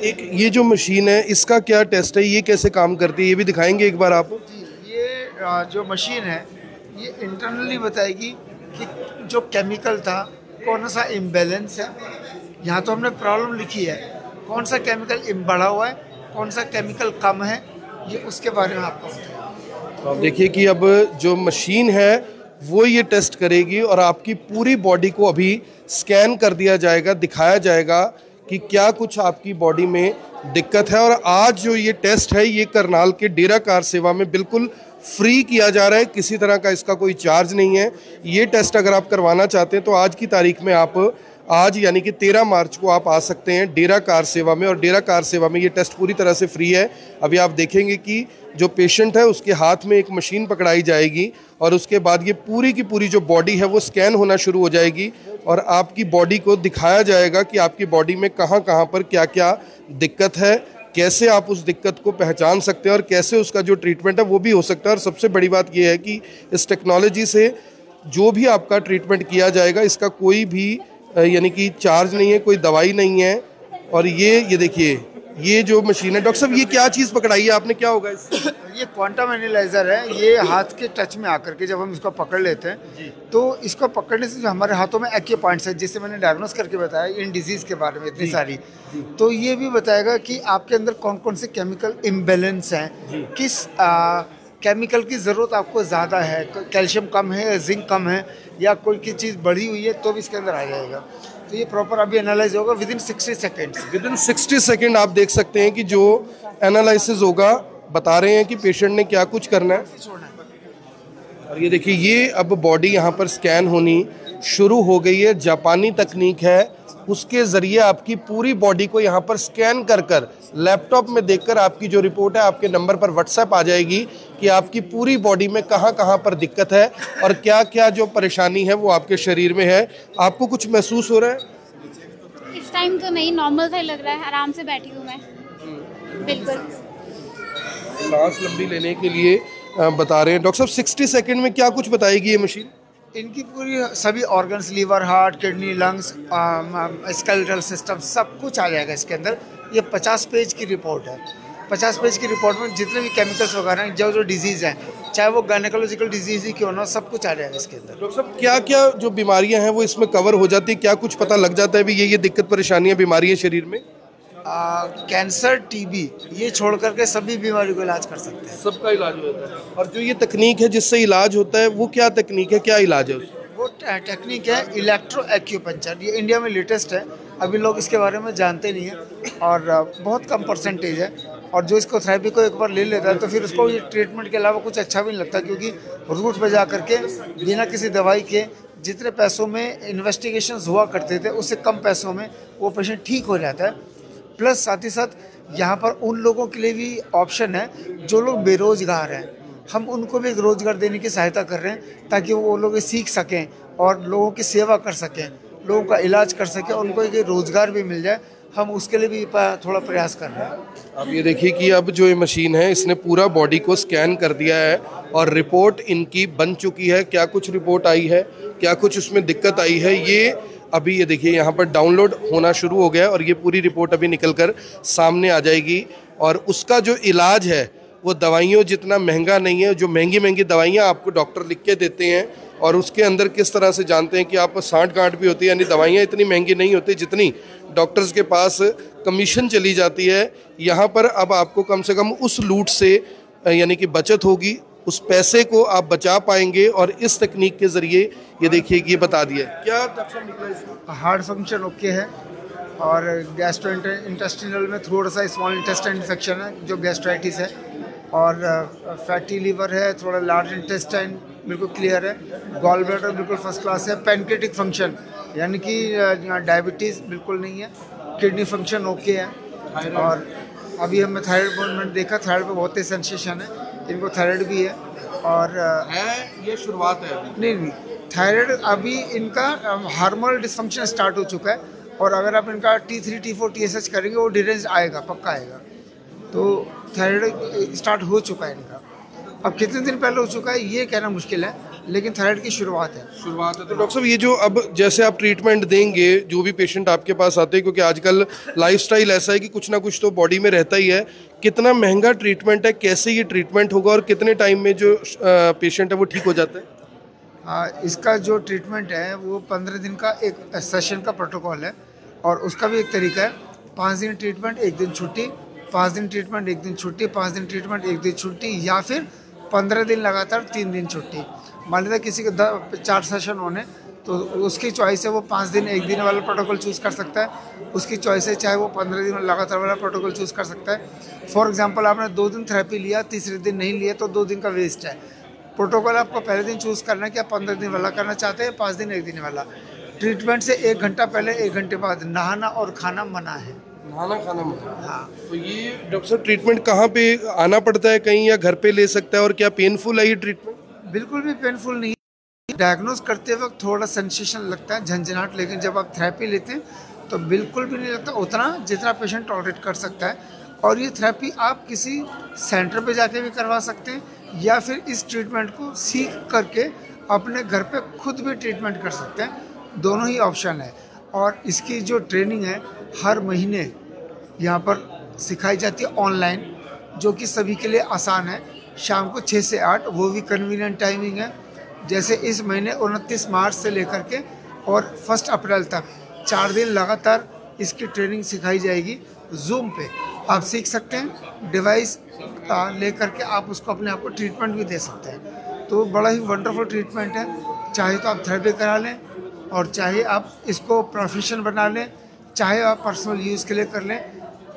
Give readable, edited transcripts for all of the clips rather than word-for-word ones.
एक ये जो मशीन है इसका क्या टेस्ट है, ये कैसे काम करती है, ये भी दिखाएंगे एक बार आप? जी, ये जो मशीन है ये इंटरनली बताएगी कि जो केमिकल था कौन सा इम्बैलेंस है। यहाँ तो हमने प्रॉब्लम लिखी है, कौन सा केमिकल बढ़ा हुआ है, कौन सा केमिकल कम है, ये उसके बारे में आपको बताएगा। तो आप देखिए कि अब जो मशीन है वो ये टेस्ट करेगी और आपकी पूरी बॉडी को अभी स्कैन कर दिया जाएगा, दिखाया जाएगा कि क्या कुछ आपकी बॉडी में दिक्कत है। और आज जो ये टेस्ट है ये करनाल के डेरा कार सेवा में बिल्कुल फ्री किया जा रहा है, किसी तरह का इसका कोई चार्ज नहीं है। ये टेस्ट अगर आप करवाना चाहते हैं तो आज की तारीख में आप आज यानी कि 13 मार्च को आप आ सकते हैं डेरा कार सेवा में, और डेरा कार सेवा में ये टेस्ट पूरी तरह से फ्री है। अभी आप देखेंगे कि जो पेशेंट है उसके हाथ में एक मशीन पकड़ाई जाएगी और उसके बाद ये पूरी की पूरी जो बॉडी है वो स्कैन होना शुरू हो जाएगी और आपकी बॉडी को दिखाया जाएगा कि आपकी बॉडी में कहाँ कहाँ पर क्या क्या दिक्कत है, कैसे आप उस दिक्कत को पहचान सकते हैं और कैसे उसका जो ट्रीटमेंट है वो भी हो सकता है। और सबसे बड़ी बात ये है कि इस टेक्नोलॉजी से जो भी आपका ट्रीटमेंट किया जाएगा इसका कोई भी यानी कि चार्ज नहीं है, कोई दवाई नहीं है। और ये देखिए ये जो मशीन है, डॉक्टर साहब ये क्या चीज़ पकड़ाई है आपने, क्या होगा इससे? ये क्वांटम एनालाइजर है। ये हाथ के टच में आकर के जब हम इसको पकड़ लेते हैं तो इसको पकड़ने से जो हमारे हाथों में एक्यू पॉइंट्स है, जिससे मैंने डायग्नोस करके बताया इन डिजीज़ के बारे में इतनी सारी, तो ये भी बताएगा कि आपके अंदर कौन कौन से केमिकल इम्बैलेंस हैं, किस केमिकल की ज़रूरत आपको ज़्यादा है, कैल्शियम कम है या जिंक कम है या कोई की चीज़ बढ़ी हुई है तो भी इसके अंदर आ जाएगा। तो ये प्रॉपर अभी एनालाइज होगा with in 60 seconds. With in 60 second आप देख सकते हैं कि जो एनालिसिस होगा बता रहे हैं कि पेशेंट ने क्या कुछ करना है। और ये देखिए ये अब बॉडी यहाँ पर स्कैन होनी शुरू हो गई है। जापानी तकनीक है, उसके ज़रिए आपकी पूरी बॉडी को यहाँ पर स्कैन कर कर लैपटॉप में देखकर आपकी जो रिपोर्ट है आपके नंबर पर व्हाट्सएप आ जाएगी कि आपकी पूरी बॉडी में कहाँ कहाँ पर दिक्कत है और क्या क्या जो परेशानी है वो आपके शरीर में है। आपको कुछ महसूस हो रहा है? इस टाइम तो नहीं, नॉर्मल सा ही लग रहा है, आराम से बैठी हूँ मैं बिल्कुल। सांस लंबी लेने के लिए बता रहे हैं डॉक्टर साहब। 60 सेकंड में क्या कुछ बताएगी ये मशीन? इनकी पूरी सभी organs, liver, heart, kidney, lungs, skeletal system सब कुछ आ जाएगा इसके अंदर। ये 50 पेज की रिपोर्ट है। 50 पेज की रिपोर्ट में जितने भी केमिकल्स वगैरह हैं, जो डिजीज़ हैं, चाहे वो गायनेकोलॉजिकल डिजीज़ ही क्यों ना, सब कुछ आ जाएगा इसके अंदर। डॉक्टर साहब क्या क्या जो बीमारियां हैं वो इसमें कवर हो जाती है, क्या कुछ पता लग जाता है भी ये दिक्कत परेशानियां बीमारियां शरीर में? कैंसर, टीबी, ये छोड़ करके सभी बीमारी को इलाज कर सकते हैं। सबका इलाज होता है। और जो ये तकनीक है जिससे इलाज होता है वो क्या तकनीक है, क्या इलाज है उसका? वो टेक्निक है इलेक्ट्रो एक्यूपंक्चर। ये इंडिया में लेटेस्ट है, अभी लोग इसके बारे में जानते नहीं हैं और बहुत कम परसेंटेज है। और जो इसको थेरेपी को एक बार ले लेता है तो फिर उसको ये ट्रीटमेंट के अलावा कुछ अच्छा भी नहीं लगता, क्योंकि रूट पे जा करके बिना किसी दवाई के जितने पैसों में इन्वेस्टिगेशंस हुआ करते थे उससे कम पैसों में वो पेशेंट ठीक हो जाता है। प्लस साथ ही साथ यहाँ पर उन लोगों के लिए भी ऑप्शन है जो लोग बेरोजगार हैं, हम उनको भी एक रोज़गार देने की सहायता कर रहे हैं ताकि वो लोग सीख सकें और लोगों की सेवा कर सकें, लोगों का इलाज कर सकें, उनको एक रोज़गार भी मिल जाए। हम उसके लिए भी थोड़ा प्रयास कर रहे हैं। अब ये देखिए कि अब जो ये मशीन है इसने पूरा बॉडी को स्कैन कर दिया है और रिपोर्ट इनकी बन चुकी है। क्या कुछ रिपोर्ट आई है, क्या कुछ उसमें दिक्कत आई है, ये अभी ये देखिए यहाँ पर डाउनलोड होना शुरू हो गया और ये पूरी रिपोर्ट अभी निकल कर सामने आ जाएगी। और उसका जो इलाज है वो दवाइयों जितना महंगा नहीं है। जो महंगी महंगी दवाइयाँ आपको डॉक्टर लिख के देते हैं और उसके अंदर किस तरह से जानते हैं कि आप सांठ गांठ भी होती है, यानी दवाइयाँ इतनी महंगी नहीं होती जितनी डॉक्टर्स के पास कमीशन चली जाती है। यहाँ पर अब आपको कम से कम उस लूट से यानी कि बचत होगी, उस पैसे को आप बचा पाएंगे। और इस तकनीक के ज़रिए ये देखिए कि ये बता दिया क्या डॉक्टर निकला इसमें। हार्ट फंक्शन ओके है और गैस्ट्रो इंटेस्टिनल में थोड़ा सा स्मॉल इंटेस्टाइन इन्फेक्शन है जो गैस्ट्राइटिस है, और फैटी लीवर है, थोड़ा लार्ज इंटेस्टाइन बिल्कुल क्लियर है, गॉल ब्लैडर बिल्कुल फर्स्ट क्लास है, पैनक्रेटिक फंक्शन यानी कि डायबिटीज़ बिल्कुल नहीं है, किडनी फंक्शन ओके है। और अभी हमें थायराइड मैंने देखा, थायराइड पे बहुत ही सेंसेशन है, इनको थायराइड भी है। और ये शुरुआत है अभी। नहीं, थायराइड अभी इनका हार्मोनल डिसफंक्शन स्टार्ट हो चुका है और अगर आप इनका T3, T4, TSH करेंगे वो डिरेंज आएगा, पक्का आएगा। तो थायराइड स्टार्ट हो चुका है इनका। अब कितने दिन पहले हो चुका है ये कहना मुश्किल है, लेकिन थायराइड की शुरुआत है। शुरुआत है। तो डॉक्टर साहब, ये जो अब जैसे आप ट्रीटमेंट देंगे जो भी पेशेंट आपके पास आते हैं, क्योंकि आजकल लाइफस्टाइल ऐसा है कि कुछ ना कुछ तो बॉडी में रहता ही है, कितना महंगा ट्रीटमेंट है, कैसे ये ट्रीटमेंट होगा और कितने टाइम में जो पेशेंट है वो ठीक हो जाता है? इसका जो ट्रीटमेंट है वो 15 दिन का एक सेशन का प्रोटोकॉल है, और उसका भी एक तरीका है। 5 दिन ट्रीटमेंट, 1 दिन छुट्टी, 5 दिन ट्रीटमेंट, 1 दिन छुट्टी, 5 दिन ट्रीटमेंट, 1 दिन छुट्टी, या फिर 15 दिन लगातार 3 दिन छुट्टी। मान लीजिए किसी के 4 सेशन होने, तो उसकी चॉइस है, वो 5 दिन 1 दिन वाला प्रोटोकॉल चूज़ कर सकता है। उसकी चॉइस है, चाहे वो 15 दिन लगातार वाला प्रोटोकॉल चूज़ कर सकता है। फॉर एग्जांपल, आपने 2 दिन थेरेपी लिया, तीसरे दिन नहीं लिया, तो 2 दिन का वेस्ट है। प्रोटोकॉल आपको पहले दिन चूज़ करना है कि आप 15 दिन वाला करना चाहते हैं, 5 दिन 1 दिन वाला। ट्रीटमेंट से 1 घंटा पहले, 1 घंटे बाद नहाना और खाना मना है। नहाना खाना मना? हाँ। तो ये डॉक्टर साहब ट्रीटमेंट कहाँ पे आना पड़ता है, कहीं या घर पे ले सकता है, और क्या पेनफुल है ये ट्रीटमेंट? बिल्कुल भी पेनफुल नहीं है। डायग्नोज करते वक्त थोड़ा सेंसेशन लगता है, झंझनाहट, लेकिन जब आप थेरेपी लेते हैं तो बिल्कुल भी नहीं लगता, उतना जितना पेशेंट टॉलरेट कर सकता है। और ये थेरेपी आप किसी सेंटर पे जाके भी करवा सकते हैं, या फिर इस ट्रीटमेंट को सीख करके अपने घर पे खुद भी ट्रीटमेंट कर सकते हैं। दोनों ही ऑप्शन है। और इसकी जो ट्रेनिंग है हर महीने यहाँ पर सिखाई जाती है ऑनलाइन, जो कि सभी के लिए आसान है। शाम को 6 से 8, वो भी कन्वीनियंट टाइमिंग है। जैसे इस महीने 29 मार्च से लेकर के और 1 अप्रैल तक 4 दिन लगातार इसकी ट्रेनिंग सिखाई जाएगी। जूम पे आप सीख सकते हैं, डिवाइस ले करके आप उसको अपने आप को ट्रीटमेंट भी दे सकते हैं। तो बड़ा ही वंडरफुल ट्रीटमेंट है। चाहे तो आप थेरेपी करा लें, और चाहे आप इसको प्रोफेशन बना लें, चाहे आप पर्सनल यूज़ के लिए कर लें,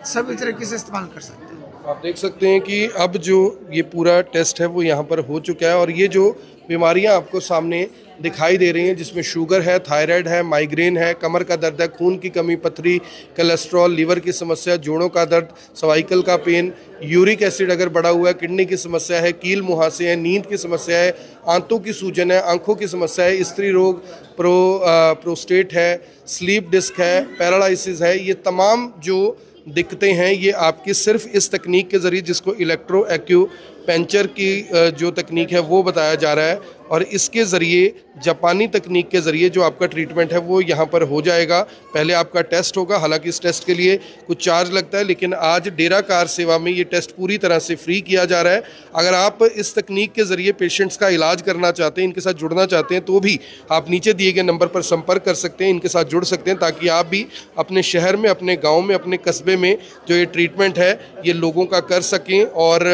सभी तरीके से इस्तेमाल कर सकते हैं। आप देख सकते हैं कि अब जो ये पूरा टेस्ट है वो यहाँ पर हो चुका है, और ये जो बीमारियाँ आपको सामने दिखाई दे रही हैं, जिसमें शुगर है, थायराइड है, माइग्रेन है, कमर का दर्द है, खून की कमी, पथरी, कोलेस्ट्रॉल, लीवर की समस्या, जोड़ों का दर्द, सर्वाइकल का पेन, यूरिक एसिड अगर बढ़ा हुआ है, किडनी की समस्या है, कील मुहासे है, नींद की समस्या है, आंतों की सूजन है, आंखों की समस्या है, स्त्री रोग, प्रोस्टेट है, स्लीप डिस्क है, पैरालिसिस है, ये तमाम जो दिक्कतें हैं ये आपकी सिर्फ इस तकनीक के ज़रिए, जिसको इलेक्ट्रो एक्यूपंक्चर की जो तकनीक है वो बताया जा रहा है, और इसके ज़रिए जापानी तकनीक के ज़रिए जो आपका ट्रीटमेंट है वो यहाँ पर हो जाएगा। पहले आपका टेस्ट होगा, हालांकि इस टेस्ट के लिए कुछ चार्ज लगता है, लेकिन आज डेरा कार सेवा में ये टेस्ट पूरी तरह से फ्री किया जा रहा है। अगर आप इस तकनीक के ज़रिए पेशेंट्स का इलाज करना चाहते हैं, इनके साथ जुड़ना चाहते हैं, तो भी आप नीचे दिए गए नंबर पर संपर्क कर सकते हैं, इनके साथ जुड़ सकते हैं, ताकि आप भी अपने शहर में, अपने गाँव में, अपने कस्बे में जो ये ट्रीटमेंट है ये लोगों का कर सकें, और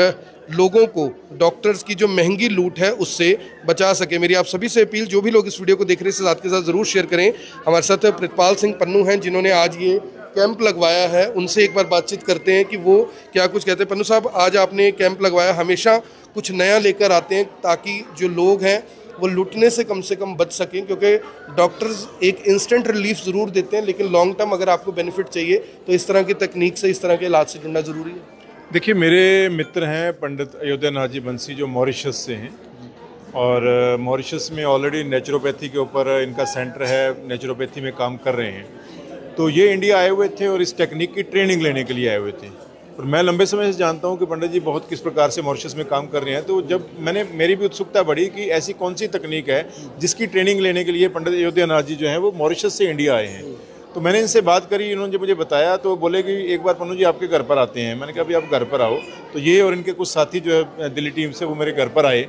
लोगों को डॉक्टर्स की जो महंगी लूट है उससे बचा सके। मेरी आप सभी से अपील, जो भी लोग इस वीडियो को देख रहे हैं, साथ के साथ ज़रूर शेयर करें। हमारे साथ प्रितपाल सिंह पन्नू हैं, जिन्होंने आज ये कैंप लगवाया है, उनसे एक बार बातचीत करते हैं कि वो क्या कुछ कहते हैं। पन्नू साहब, आज आपने कैंप लगवाया, हमेशा कुछ नया लेकर आते हैं ताकि जो लोग हैं वो लूटने से कम बच सकें, क्योंकि डॉक्टर्स एक इंस्टेंट रिलीफ ज़रूर देते हैं, लेकिन लॉन्ग टर्म अगर आपको बेनिफिट चाहिए तो इस तरह की तकनीक से, इस तरह के इलाज से जुड़ना ज़रूरी है। देखिए, मेरे मित्र हैं पंडित अयोध्या नाथ जी बंसी, जो मॉरिशस से हैं, और मॉरिशस में ऑलरेडी नेचुरोपैथी के ऊपर इनका सेंटर है, नेचुरोपैथी में काम कर रहे हैं। तो ये इंडिया आए हुए थे और इस टेक्निक की ट्रेनिंग लेने के लिए आए हुए थे। और मैं लंबे समय से जानता हूँ कि पंडित जी बहुत किस प्रकार से मॉरिशस में काम कर रहे हैं। तो जब मेरी भी उत्सुकता बढ़ी कि ऐसी कौन सी तकनीक है जिसकी ट्रेनिंग लेने के लिए पंडित अयोध्या नाथ जी जो हैं वो मॉरिशस से इंडिया आए हैं। तो मैंने इनसे बात करी, इन्होंने जब मुझे बताया तो बोले कि एक बार पन्नू जी आपके घर पर आते हैं। मैंने कहा अभी आप घर पर आओ। तो ये और इनके कुछ साथी जो है दिल्ली टीम से, वो मेरे घर पर आए,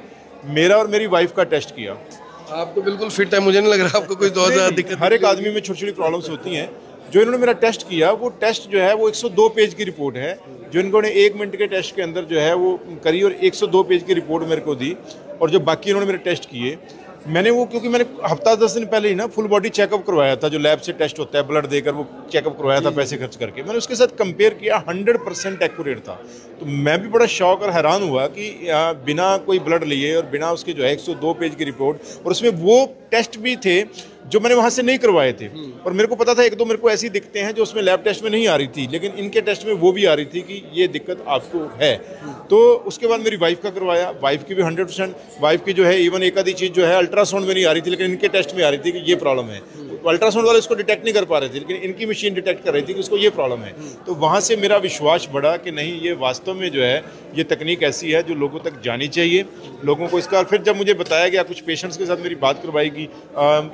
मेरा और मेरी वाइफ का टेस्ट किया। आप तो बिल्कुल फिट है, मुझे नहीं लग रहा आपको कोई बहुत ज़्यादा दिक्कत। हर एक आदमी में छोटी छोटी प्रॉब्लम्स होती हैं। जो इन्होंने मेरा टेस्ट किया, वो टेस्ट जो है वो 102 पेज की रिपोर्ट है, जो इन्होंने 1 मिनट के टेस्ट के अंदर जो है वो करी, और 102 पेज की रिपोर्ट मेरे को दी। और जो बाकी इन्होंने मेरे टेस्ट किए, मैंने वो, क्योंकि मैंने हफ्ता 10 दिन पहले ही ना फुल बॉडी चेकअप करवाया था, जो लैब से टेस्ट होता है, ब्लड देकर वो चेकअप करवाया था पैसे खर्च करके। मैंने उसके साथ कंपेयर किया, 100% एक्यूरेट था। तो मैं भी बड़ा शॉक और हैरान हुआ कि बिना कोई ब्लड लिए और बिना उसके जो है 102 पेज की रिपोर्ट, और उसमें वो टेस्ट भी थे जो मैंने वहाँ से नहीं करवाए थे। और मेरे को पता था 1-2 मेरे को ऐसी दिक्कतें हैं जो उसमें लैब टेस्ट में नहीं आ रही थी, लेकिन इनके टेस्ट में वो भी आ रही थी कि ये दिक्कत आपको है। तो उसके बाद मेरी वाइफ का करवाया, वाइफ की भी 100%, वाइफ की जो है इवन एक आधी चीज़ जो है अल्ट्रासाउंड में नहीं आ रही थी, लेकिन इनके टेस्ट में आ रही थी कि ये प्रॉब्लम है। तो अल्ट्रासाउंड वाले उसको डिटेक्ट नहीं कर पा रहे थे, लेकिन इनकी मशीन डिटेक्ट कर रही थी कि उसको ये प्रॉब्लम है। तो वहाँ से मेरा विश्वास बढ़ा कि नहीं, ये वास्तव में जो है ये तकनीक ऐसी है जो लोगों तक जानी चाहिए, लोगों को इसका। और फिर जब मुझे बताया गया, कुछ पेशेंट्स के साथ मेरी बात करवाएगी,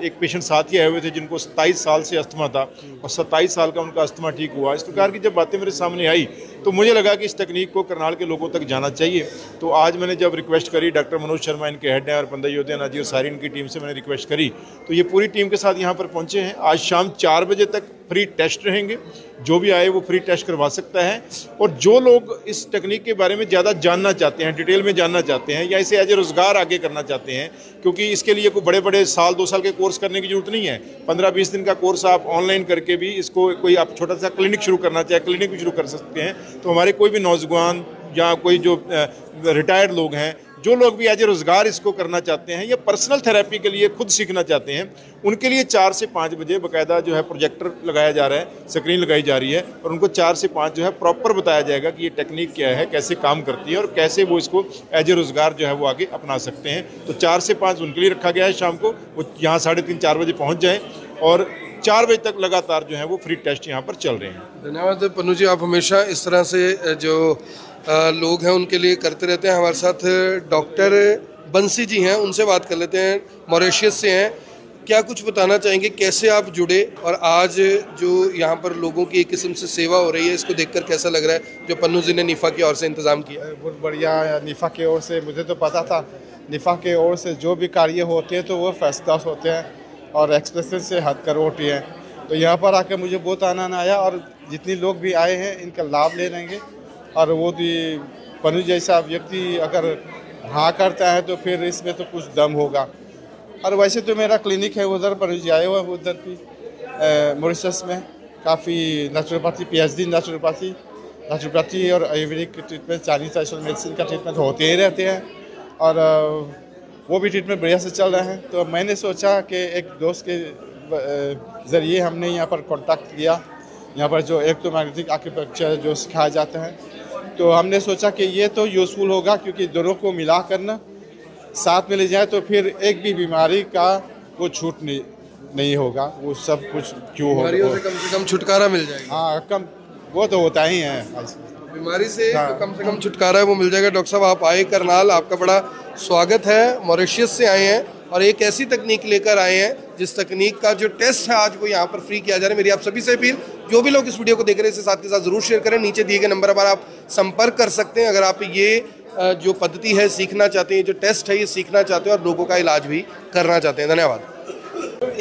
एक पेशेंट साथ ही आए हुए थे जिनको 27 साल से अस्थमा था और 27 साल का उनका अस्थमा ठीक हुआ। इस प्रकार की जब बातें मेरे सामने आई तो मुझे लगा कि इस तकनीक को करनाल के लोगों तक जाना चाहिए। तो आज मैंने जब रिक्वेस्ट करी, डॉक्टर मनोज शर्मा इनके हेड हैं और बंदा योधना जी और सारी इनकी टीम से मैंने रिक्वेस्ट करी, तो ये पूरी टीम के साथ यहाँ पर पहुँचे हैं। आज शाम 4 बजे तक फ्री टेस्ट रहेंगे, जो भी आए वो फ्री टेस्ट करवा सकता है। और जो लोग इस तकनीक के बारे में ज़्यादा जानना चाहते हैं, डिटेल में जानना चाहते हैं या इसे एज ए रोज़गार आगे करना चाहते हैं, क्योंकि इसके लिए कोई बड़े बड़े साल 2 साल के कोर्स करने की जरूरत नहीं है। 15-20 दिन का कोर्स आप ऑनलाइन करके भी इसको, कोई आप छोटा सा क्लिनिक शुरू करना चाहे क्लिनिक भी शुरू कर सकते हैं। तो हमारे कोई भी नौजवान या कोई जो रिटायर्ड लोग हैं, जो लोग भी एज ए रोज़गार इसको करना चाहते हैं या पर्सनल थेरेपी के लिए खुद सीखना चाहते हैं, उनके लिए 4 से 5 बजे बाकायदा जो है प्रोजेक्टर लगाया जा रहा है, स्क्रीन लगाई जा रही है और उनको 4 से 5 जो है प्रॉपर बताया जाएगा कि ये टेक्निक क्या है, कैसे काम करती है और कैसे वो इसको एज ए रोज़गार जो है वो आगे अपना सकते हैं। तो 4 से 5 उनके लिए रखा गया है। शाम को वो यहाँ 3:30-4 बजे पहुँच जाएँ और 4 बजे तक लगातार जो है वो फ्री टेस्ट यहाँ पर चल रहे हैं। धन्यवाद पन्नू जी, आप हमेशा इस तरह से जो लोग हैं उनके लिए करते रहते हैं। हमारे साथ डॉक्टर बंसी जी हैं, उनसे बात कर लेते हैं, मॉरिशस से हैं। क्या कुछ बताना चाहेंगे, कैसे आप जुड़े और आज जो यहाँ पर लोगों की एक किस्म से सेवा हो रही है, इसको देखकर कैसा लग रहा है जो पन्नू जी ने निफ़ा की ओर से इंतज़ाम किया? बहुत बढ़िया। निफ़ा की ओर से मुझे तो पता था, निफ़ा की ओर से जो भी कार्य होते हैं तो वो फर्स्ट क्लास होते हैं और एक्सप्रेशन से हद कर होती हैं। तो यहाँ पर आकर मुझे बहुत आनंद आया और जितने लोग भी आए हैं इनका लाभ ले लेंगे। और वो भी पन्नू जैसा व्यक्ति अगर हाँ करता है तो फिर इसमें तो कुछ दम होगा। और वैसे तो मेरा क्लिनिक है उधर, पन्नू जी आए हुए हैं उधर भी मॉरिशस में। काफ़ी नेचुरोपैथी, PhD नेचुरोपैथी और Ayurvedic treatment, Chinese traditional medicine का ट्रीटमेंट होते ही रहते हैं और वो भी ट्रीटमेंट बढ़िया से चल रहे हैं। तो मैंने सोचा कि एक दोस्त के ज़रिए हमने यहाँ पर कॉन्टैक्ट किया, यहाँ पर जो इलेक्ट्रोमैग्नेटिक आक्यूपंक्चर जो सिखाया जाता है, तो हमने सोचा कि ये तो यूज़फुल होगा, क्योंकि दोनों को मिला कर ना साथ में ले जाए तो फिर एक भी बीमारी का वो छूट नहीं होगा, वो सब कुछ क्यों होगा, बीमारियों से कम छुटकारा मिल जाएगा। हाँ, कम वो तो होता ही है, बीमारी से कम छुटकारा है वो मिल जाएगा। डॉक्टर साहब, आप आए करनाल, आपका बड़ा स्वागत है। मॉरिशस से आए हैं और एक ऐसी तकनीक लेकर आए हैं जिस तकनीक का जो टेस्ट है आज वो यहाँ पर फ्री किया जा रहा है। मेरी आप सभी से अपील, जो भी लोग इस वीडियो को देख रहे हैं इसे साथ के साथ जरूर शेयर करें। नीचे दिए गए नंबर पर आप संपर्क कर सकते हैं अगर आप ये जो पद्धति है सीखना चाहते हैं, जो टेस्ट है ये सीखना चाहते हैं और लोगों का इलाज भी करना चाहते हैं। धन्यवाद।